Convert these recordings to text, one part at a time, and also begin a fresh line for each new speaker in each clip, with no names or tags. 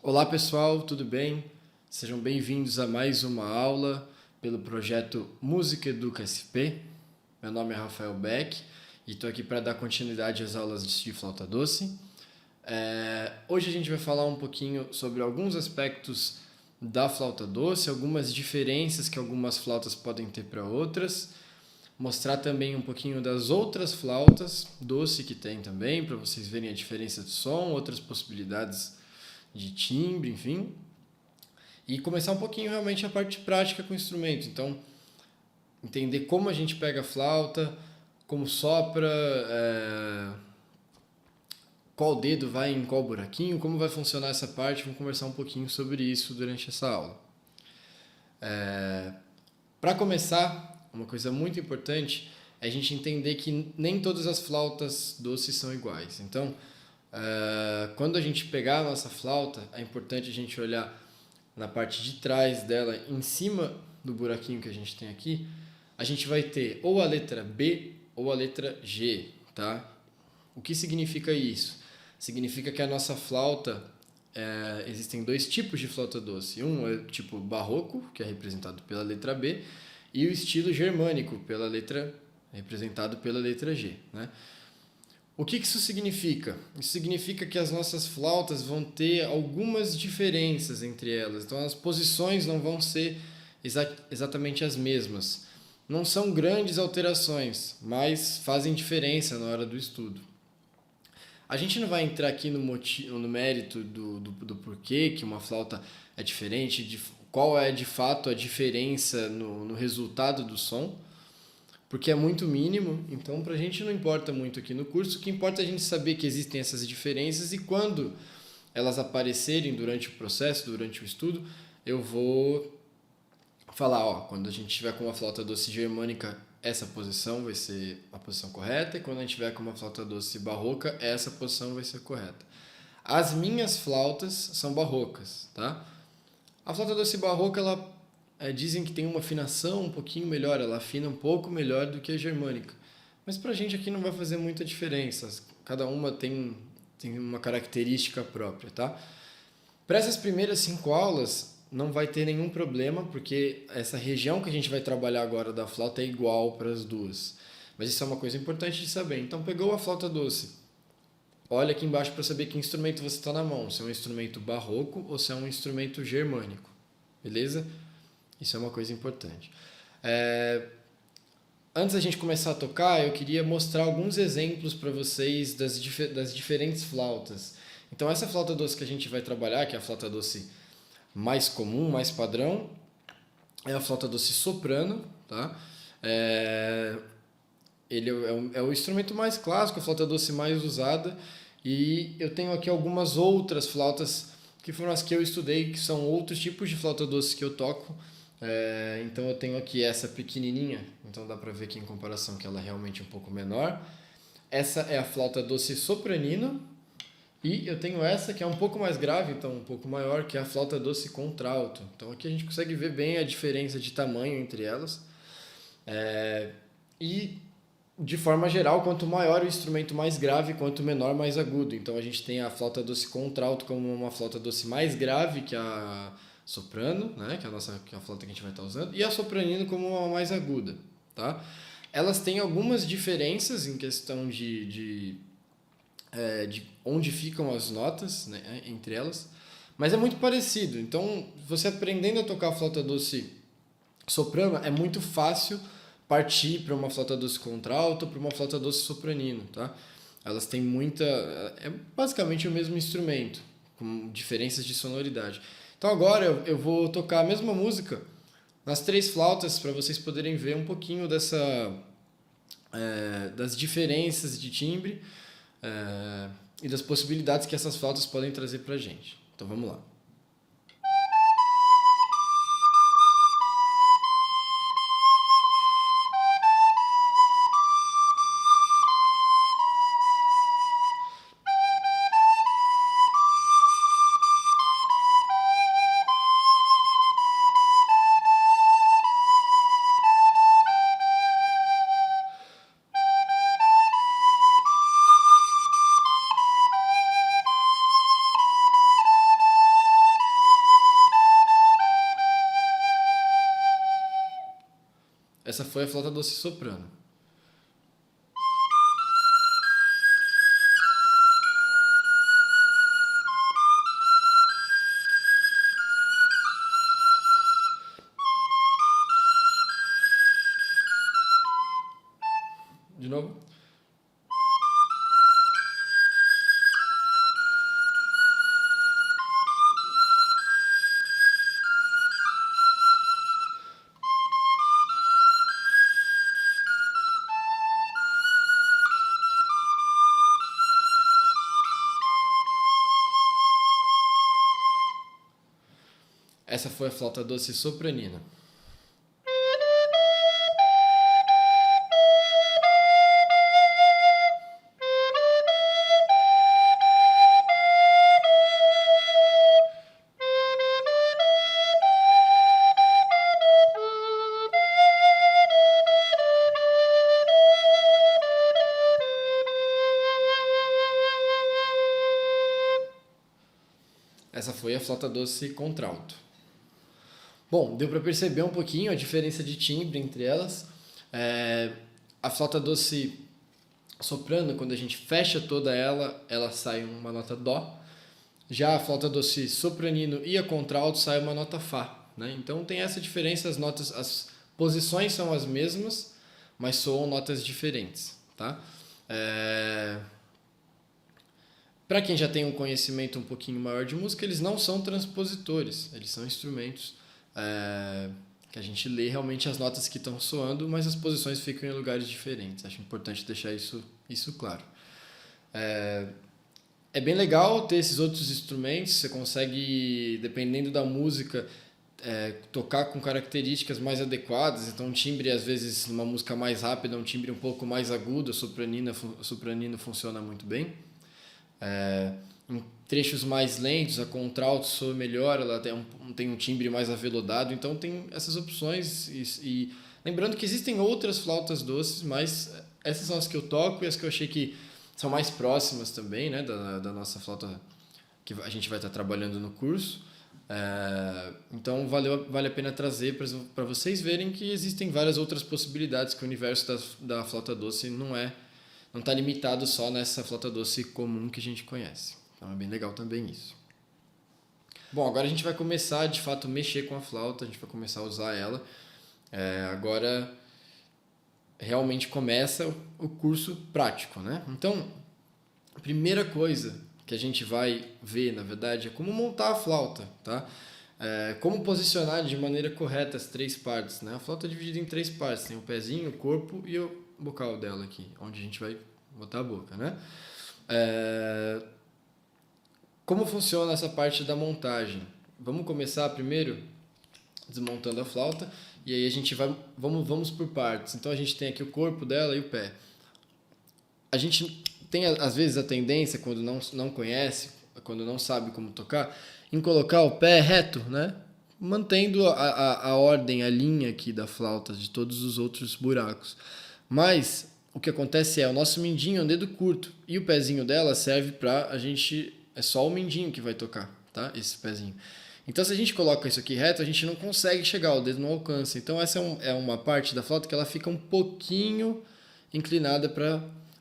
Olá pessoal, tudo bem? Sejam bem-vindos a mais uma aula pelo projeto Música Educa SP. Meu nome é Rafael Beck e estou aqui para dar continuidade às aulas de flauta doce. Hoje a gente vai falar um pouquinho sobre alguns aspectos da flauta doce, algumas diferenças que algumas flautas podem ter para outras, mostrar também um pouquinho das outras flautas doce que tem também, para vocês verem a diferença de som, outras possibilidades de timbre, enfim. E começar um pouquinho realmente a parte prática com o instrumento. Então, entender como a gente pega a flauta, como sopra, qual dedo vai em qual buraquinho, como vai funcionar essa parte. Vamos conversar um pouquinho sobre isso durante essa aula. Para começar, uma coisa muito importante é a gente entender que nem todas as flautas doces são iguais. Então, quando a gente pegar a nossa flauta, é importante a gente olhar na parte de trás dela, em cima do buraquinho que a gente tem aqui, a gente vai ter ou a letra B ou a letra G, tá? O que significa isso? Significa que a nossa flauta, existem dois tipos de flauta doce. Um é o tipo barroco, que é representado pela letra B, e o estilo germânico, representado pela letra G, né? O que isso significa? Isso significa que as nossas flautas vão ter algumas diferenças entre elas. Então, as posições não vão ser exatamente as mesmas. Não são grandes alterações, mas fazem diferença na hora do estudo. A gente não vai entrar aqui no mérito do porquê que uma flauta é diferente, de qual é de fato a diferença no resultado do som, porque é muito mínimo, então pra gente não importa muito aqui no curso. O que importa é a gente saber que existem essas diferenças e quando elas aparecerem durante o processo, durante o estudo, eu vou falar, quando a gente estiver com uma flauta doce germânica, essa posição vai ser a posição correta, e quando a gente tiver com uma flauta doce barroca, essa posição vai ser correta. As minhas flautas são barrocas, tá? A flauta doce barroca, dizem que tem uma afinação um pouquinho melhor, ela afina um pouco melhor do que a germânica. Mas pra gente aqui não vai fazer muita diferença, cada uma tem uma característica própria, tá? Para essas primeiras 5 aulas não vai ter nenhum problema, porque essa região que a gente vai trabalhar agora da flauta é igual para as duas. Mas isso é uma coisa importante de saber. Então, pegou a flauta doce, olha aqui embaixo para saber que instrumento você está na mão, se é um instrumento barroco ou se é um instrumento germânico, beleza? Isso é uma coisa importante. Antes da gente começar a tocar, eu queria mostrar alguns exemplos para vocês das diferentes flautas. Então, essa flauta doce que a gente vai trabalhar, que é a flauta doce mais comum, mais padrão, é a flauta doce soprano, tá? Ele é o instrumento mais clássico, a flauta doce mais usada, e eu tenho aqui algumas outras flautas que foram as que eu estudei, que são outros tipos de flauta doce que eu toco. Então eu tenho aqui essa pequenininha, então dá pra ver aqui em comparação que ela é realmente um pouco menor. Essa é a flauta doce sopranino, e eu tenho essa que é um pouco mais grave, então um pouco maior, que é a flauta doce contralto. Então aqui a gente consegue ver bem a diferença de tamanho entre elas. E de forma geral, quanto maior o instrumento, mais grave, quanto menor, mais agudo. Então a gente tem a flauta doce contralto como uma flauta doce mais grave que a soprano, né, que é a flauta que a gente vai estar usando, e a sopranino como uma mais aguda, tá? Elas têm algumas diferenças em questão de onde ficam as notas, né, entre elas, mas é muito parecido. Então, você aprendendo a tocar a flauta doce soprano, é muito fácil partir para uma flauta doce contralto ou para uma flauta doce sopranino, tá? Elas têm é basicamente o mesmo instrumento, com diferenças de sonoridade. Então agora eu vou tocar a mesma música nas 3 flautas para vocês poderem ver um pouquinho das diferenças de timbre e das possibilidades que essas flautas podem trazer para a gente. Então vamos lá. essa foi a flauta doce soprano. De novo. Essa foi a flauta doce sopranina. Essa foi a flauta doce contralto. Bom, deu para perceber um pouquinho a diferença de timbre entre elas. A flauta doce soprano, quando a gente fecha toda ela, ela sai uma nota dó. Já a flauta doce sopranino e a contralto sai uma nota fá, né? Então tem essa diferença, as posições são as mesmas, mas soam notas diferentes, tá? Para quem já tem um conhecimento um pouquinho maior de música, eles não são transpositores, eles são instrumentos que a gente lê realmente as notas que estão soando, mas as posições ficam em lugares diferentes. Acho importante deixar isso claro. É bem legal ter esses outros instrumentos, você consegue, dependendo da música, tocar com características mais adequadas. Então, um timbre, às vezes, numa música mais rápida, um timbre um pouco mais agudo, o sopranino funciona muito bem. Em trechos mais lentos, a contralto soa melhor, ela tem um timbre mais aveludado, então tem essas opções. E lembrando que existem outras flautas doces, mas essas são as que eu toco e as que eu achei que são mais próximas também, né, da nossa flauta que a gente vai estar trabalhando no curso. Então vale a pena trazer para vocês verem que existem várias outras possibilidades, que o universo da flauta doce não está limitado só nessa flauta doce comum que a gente conhece. Então é bem legal também isso. Bom, agora a gente vai começar de fato a mexer com a flauta, a gente vai começar a usar ela. Agora realmente começa o curso prático, né? Então, a primeira coisa que a gente vai ver, na verdade, é como montar a flauta, tá? Como posicionar de maneira correta as três partes, né? A flauta é dividida em três partes, tem o pezinho, o corpo e o bocal dela aqui, onde a gente vai botar a boca, né? Como funciona essa parte da montagem? Vamos começar primeiro desmontando a flauta e aí a gente vamos por partes. Então a gente tem aqui o corpo dela e o pé. A gente tem às vezes a tendência, quando não conhece, quando não sabe como tocar, em colocar o pé reto, né? Mantendo a ordem, a linha aqui da flauta, de todos os outros buracos. Mas o que acontece o nosso mindinho é um dedo curto e o pezinho dela serve para a gente... É só o mindinho que vai tocar, tá? Esse pezinho. Então, se a gente coloca isso aqui reto, a gente não consegue chegar, o dedo não alcança. Então, essa é uma parte da flauta que ela fica um pouquinho inclinada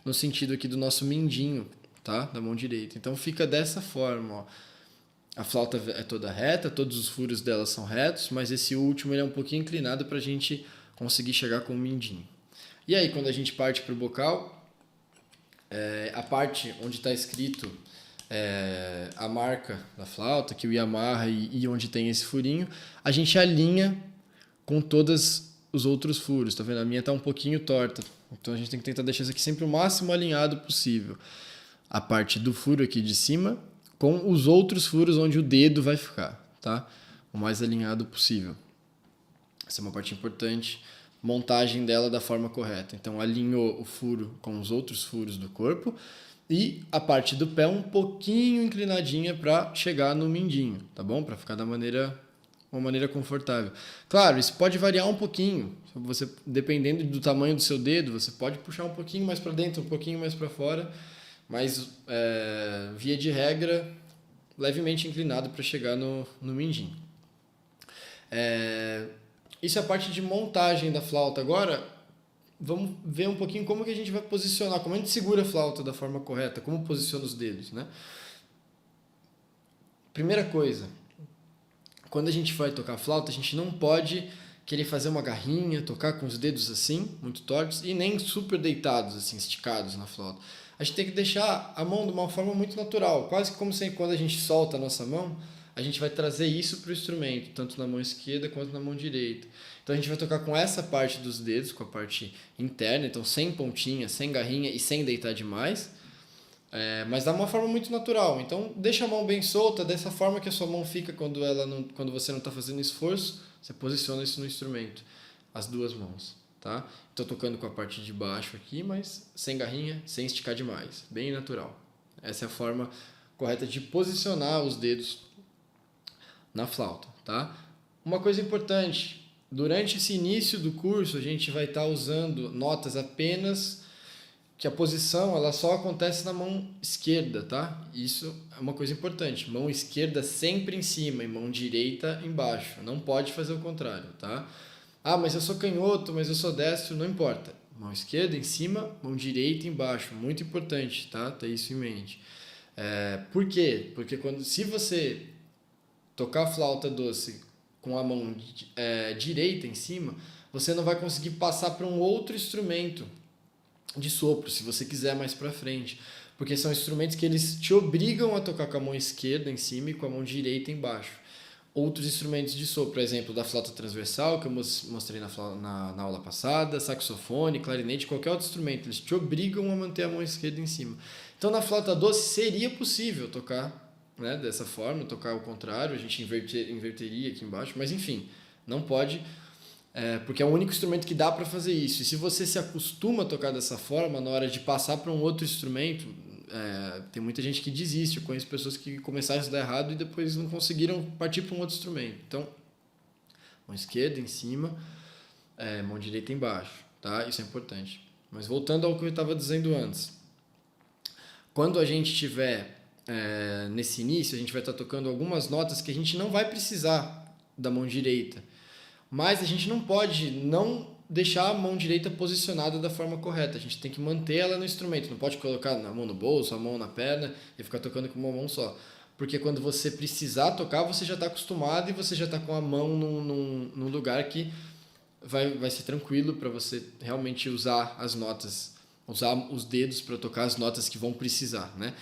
no sentido aqui do nosso mindinho, tá? Da mão direita. Então, fica dessa forma, ó. A flauta é toda reta, todos os furos dela são retos, mas esse último ele é um pouquinho inclinado para a gente conseguir chegar com o mindinho. E aí, quando a gente parte para o bocal, a parte onde está escrito a marca da flauta, que o Yamaha e onde tem esse furinho, a gente alinha com todos os outros furos. Tá vendo? A minha está um pouquinho torta, então a gente tem que tentar deixar isso aqui sempre o máximo alinhado possível. A parte do furo aqui de cima com os outros furos onde o dedo vai ficar, tá? O mais alinhado possível. Essa é uma parte importante. Montagem dela da forma correta. Então, alinhou o furo com os outros furos do corpo e a parte do pé um pouquinho inclinadinha para chegar no mindinho, tá bom? Para ficar uma maneira confortável. Claro, isso pode variar um pouquinho. Você, dependendo do tamanho do seu dedo, você pode puxar um pouquinho mais para dentro, um pouquinho mais para fora, mas via de regra, levemente inclinado para chegar no mindinho. isso é a parte de montagem da flauta. Agora, vamos ver um pouquinho como que a gente vai posicionar, como a gente segura a flauta da forma correta, como posiciona os dedos, né? Primeira coisa, quando a gente vai tocar a flauta, a gente não pode querer fazer uma garrinha, tocar com os dedos assim, muito tortos, e nem super deitados, assim, esticados na flauta. A gente tem que deixar a mão de uma forma muito natural, quase como se quando a gente solta a nossa mão, a gente vai trazer isso para o instrumento, tanto na mão esquerda quanto na mão direita. Então a gente vai tocar com essa parte dos dedos, com a parte interna, então sem pontinha, sem garrinha e sem deitar demais. Mas dá uma forma muito natural. Então deixa a mão bem solta, dessa forma que a sua mão fica quando você não está fazendo esforço, você posiciona isso no instrumento, as duas mãos, tá? Estou tocando com a parte de baixo aqui, mas sem garrinha, sem esticar demais, bem natural. Essa é a forma correta de posicionar os dedos na flauta, tá? Uma coisa importante, durante esse início do curso a gente vai estar usando notas apenas que a posição ela só acontece na mão esquerda, tá? Isso é uma coisa importante. Mão esquerda sempre em cima e mão direita embaixo. Não pode fazer o contrário, tá? Ah, mas eu sou canhoto, mas eu sou destro, não importa. Mão esquerda em cima, mão direita embaixo. Muito importante, tá? Ter isso em mente. Por quê? Porque se você tocar flauta doce com a mão direita em cima, você não vai conseguir passar para um outro instrumento de sopro, se você quiser mais para frente, porque são instrumentos que eles te obrigam a tocar com a mão esquerda em cima e com a mão direita embaixo. Outros instrumentos de sopro, por exemplo, da flauta transversal, que eu mostrei na aula passada, saxofone, clarinete, qualquer outro instrumento, eles te obrigam a manter a mão esquerda em cima. Então, na flauta doce, seria possível tocar, né, dessa forma, tocar ao contrário, a gente inverteria aqui embaixo, mas enfim, não pode, porque é o único instrumento que dá para fazer isso. E se você se acostuma a tocar dessa forma, na hora de passar para um outro instrumento, tem muita gente que desiste. Eu conheço pessoas que começaram a estudar errado e depois não conseguiram partir para um outro instrumento. Então, mão esquerda em cima, mão direita embaixo, tá? Isso é importante. Mas voltando ao que eu estava dizendo antes, quando a gente estiver nesse início, a gente vai estar tocando algumas notas que a gente não vai precisar da mão direita. Mas a gente não pode não deixar a mão direita posicionada da forma correta. A gente tem que manter ela no instrumento. Não pode colocar a mão no bolso, a mão na perna e ficar tocando com uma mão só. Porque quando você precisar tocar, você já está acostumado e você já está com a mão num lugar que vai ser tranquilo para você realmente usar as notas, usar os dedos para tocar as notas que vão precisar, né?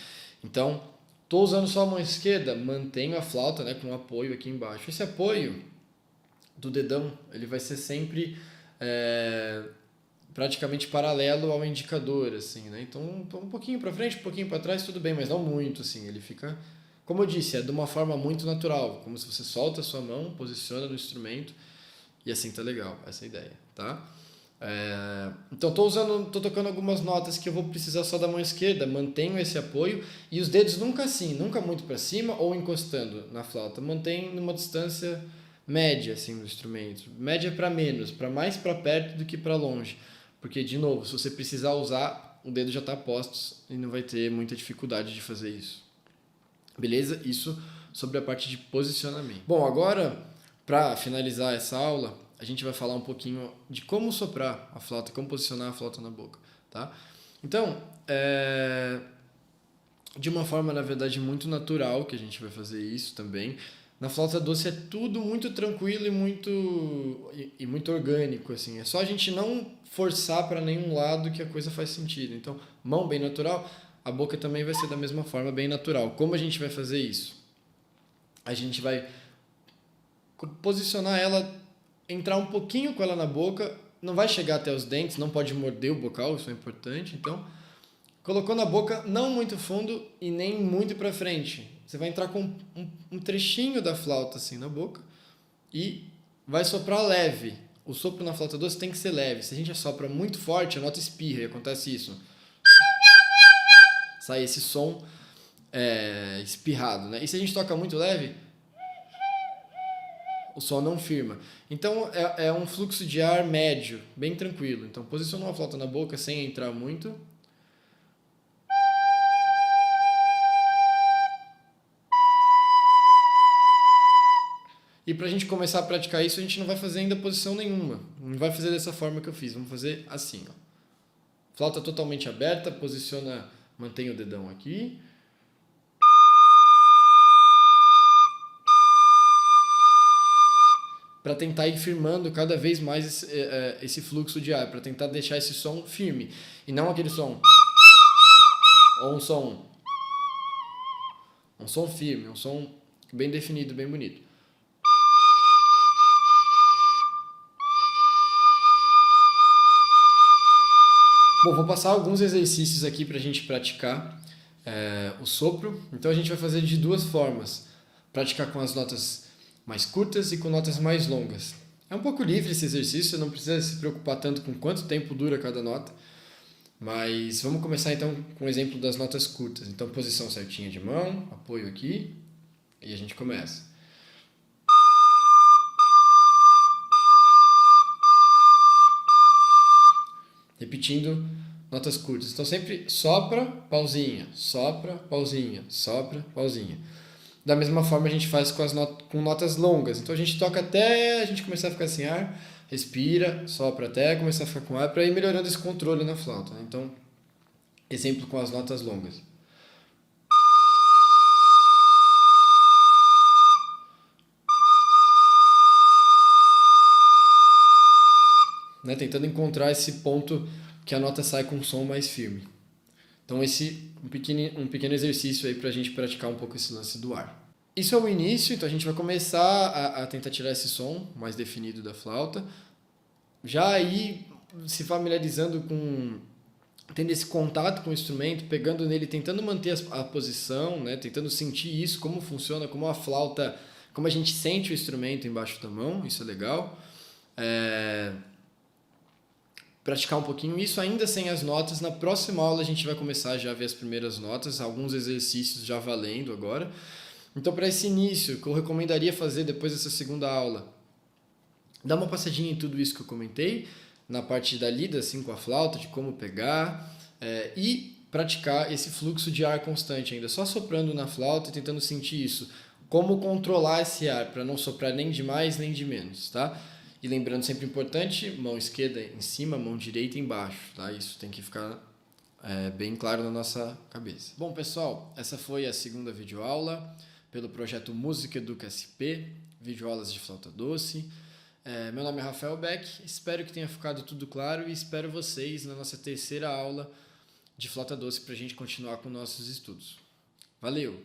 Então, estou usando só a mão esquerda, mantenho a flauta, né, com apoio aqui embaixo. Esse apoio do dedão, ele vai ser sempre praticamente paralelo ao indicador, assim, né? Então, um pouquinho para frente, um pouquinho para trás, tudo bem, mas não muito, assim. Ele fica, como eu disse, de uma forma muito natural, como se você solta a sua mão, posiciona no instrumento e assim tá legal, essa é a ideia, tá? Então, tô tocando algumas notas que eu vou precisar só da mão esquerda, mantenho esse apoio e os dedos nunca assim, nunca muito para cima ou encostando na flauta, mantenho numa distância média assim do instrumento, média para menos, para mais para perto do que para longe, porque de novo, se você precisar usar, o dedo já está a postos e não vai ter muita dificuldade de fazer isso. Beleza? Isso sobre a parte de posicionamento. Bom, agora para finalizar essa aula, a gente vai falar um pouquinho de como soprar a flauta, como posicionar a flauta na boca, tá? Então, de uma forma na verdade muito natural que a gente vai fazer isso também. Na flauta doce é tudo muito tranquilo e muito orgânico, assim. É só a gente não forçar para nenhum lado que a coisa faz sentido. Então, mão bem natural, a boca também vai ser da mesma forma, bem natural. Como a gente vai fazer isso? A gente vai posicionar ela, entrar um pouquinho com ela na boca, não vai chegar até os dentes, não pode morder o bocal, isso é importante. Então, colocou na boca, não muito fundo e nem muito para frente. Você vai entrar com um trechinho da flauta assim na boca e vai soprar leve. O sopro na flauta doce tem que ser leve. Se a gente assopra muito forte, a nota espirra e acontece isso. Sai esse som espirrado, né? E se a gente toca muito leve, o som não firma. Então é um fluxo de ar médio, bem tranquilo. Então posicionou a flauta na boca sem entrar muito. E para a gente começar a praticar isso, a gente não vai fazer ainda posição nenhuma. Não vai fazer dessa forma que eu fiz. Vamos fazer assim, ó. Flauta totalmente aberta, posiciona, mantém o dedão aqui. Para tentar ir firmando cada vez mais esse fluxo de ar, para tentar deixar esse som firme. E não aquele som... Ou um som firme, um som bem definido, bem bonito. Bom, vou passar alguns exercícios aqui para a gente praticar o sopro. Então a gente vai fazer de duas formas. Praticar com as notas mais curtas e com notas mais longas. É um pouco livre esse exercício, não precisa se preocupar tanto com quanto tempo dura cada nota. Mas vamos começar então com o exemplo das notas curtas. Então posição certinha de mão, apoio aqui e a gente começa. Repetindo notas curtas. Então sempre sopra, pausinha, sopra, pausinha, sopra, pausinha. Da mesma forma a gente faz com notas longas. Então a gente toca até a gente começar a ficar sem ar, respira, sopra até começar a ficar com ar, para ir melhorando esse controle na flauta. Então, exemplo com as notas longas. Né? Tentando encontrar esse ponto que a nota sai com um som mais firme. Então esse um pequeno exercício aí para a gente praticar um pouco esse lance do ar. Isso é o início, então a gente vai começar a tentar tirar esse som mais definido da flauta. Já aí se familiarizando tendo esse contato com o instrumento, pegando nele, tentando manter a posição, né? Tentando sentir isso, como funciona, como a flauta, como a gente sente o instrumento embaixo da mão, isso é legal. Praticar um pouquinho isso ainda sem as notas. Na próxima aula a gente vai começar já a ver as primeiras notas, alguns exercícios já valendo agora. Então, para esse início, o que eu recomendaria fazer depois dessa segunda aula, dar uma passadinha em tudo isso que eu comentei, na parte da lida, assim, com a flauta, de como pegar, e praticar esse fluxo de ar constante ainda, só soprando na flauta e tentando sentir isso. Como controlar esse ar, para não soprar nem de mais nem de menos, tá? E lembrando, sempre importante, mão esquerda em cima, mão direita embaixo, tá? Isso tem que ficar bem claro na nossa cabeça. Bom, pessoal, essa foi a segunda videoaula pelo projeto Música Educa SP, videoaulas de flauta doce. Meu nome é Rafael Beck, espero que tenha ficado tudo claro e espero vocês na nossa terceira aula de flauta doce para a gente continuar com nossos estudos. Valeu!